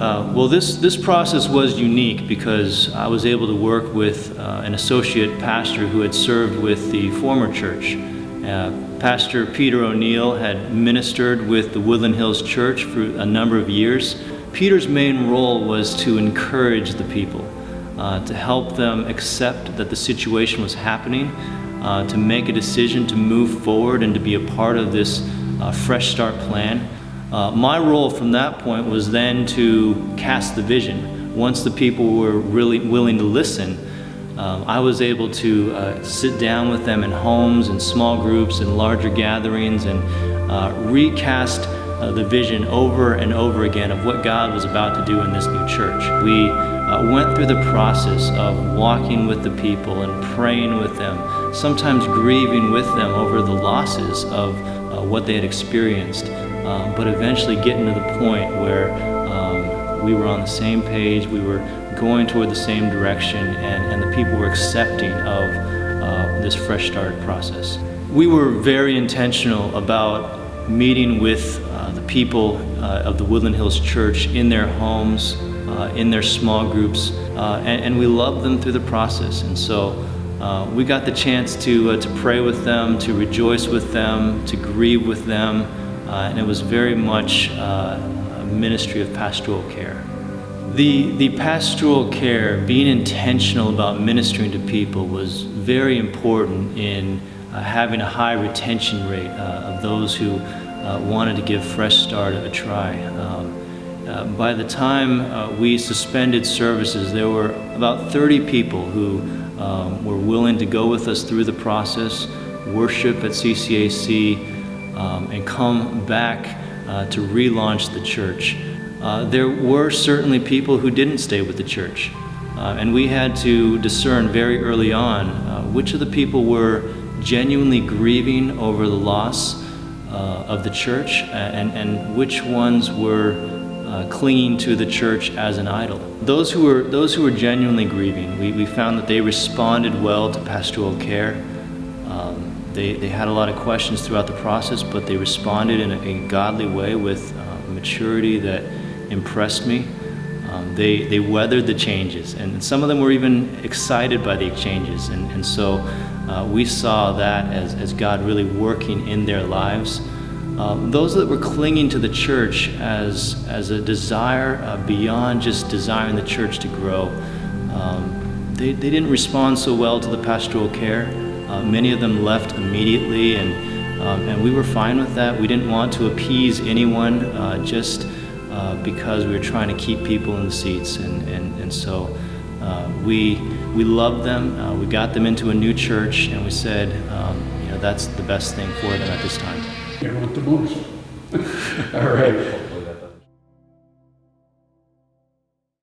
Well, this process was unique because I was able to work with an associate pastor who had served with the former church. Pastor Peter O'Neill had ministered with the Woodland Hills Church for a number of years. Peter's main role was to encourage the people, to help them accept that the situation was happening, to make a decision to move forward and to be a part of this Fresh Start plan. My role from that point was then to cast the vision. Once the people were really willing to listen, I was able to sit down with them in homes and small groups and larger gatherings and recast the vision over and over again of what God was about to do in this new church. We went through the process of walking with the people and praying with them, sometimes grieving with them over the losses of what they had experienced, but eventually getting to the point where we were on the same page, we were going toward the same direction, and the people were accepting of this Fresh Start process. We were very intentional about meeting with the people of the Woodland Hills Church in their homes, in their small groups, and we loved them through the process. And so we got the chance to pray with them, to rejoice with them, to grieve with them, and it was very much a ministry of pastoral care. The pastoral care, being intentional about ministering to people, was very important in having a high retention rate of those who wanted to give Fresh Start a try. By the time we suspended services, there were about 30 people who were willing to go with us through the process, worship at CCAC, and come back to relaunch the church. There were certainly people who didn't stay with the church, and we had to discern very early on which of the people were genuinely grieving over the loss of the church and which ones were clinging to the church as an idol. Those who were genuinely grieving, we found that they responded well to pastoral care. They had a lot of questions throughout the process, but they responded in a godly way with maturity that impressed me. They weathered the changes, and some of them were even excited by the changes, and so we saw that as God really working in their lives. Those that were clinging to the church as a desire beyond just desiring the church to grow, they didn't respond so well to the pastoral care. Many of them left immediately, and we were fine with that. We didn't want to appease anyone just because we were trying to keep people in the seats, and so we loved them. We got them into a new church, and we said, that's the best thing for them at this time. You want the most. All right.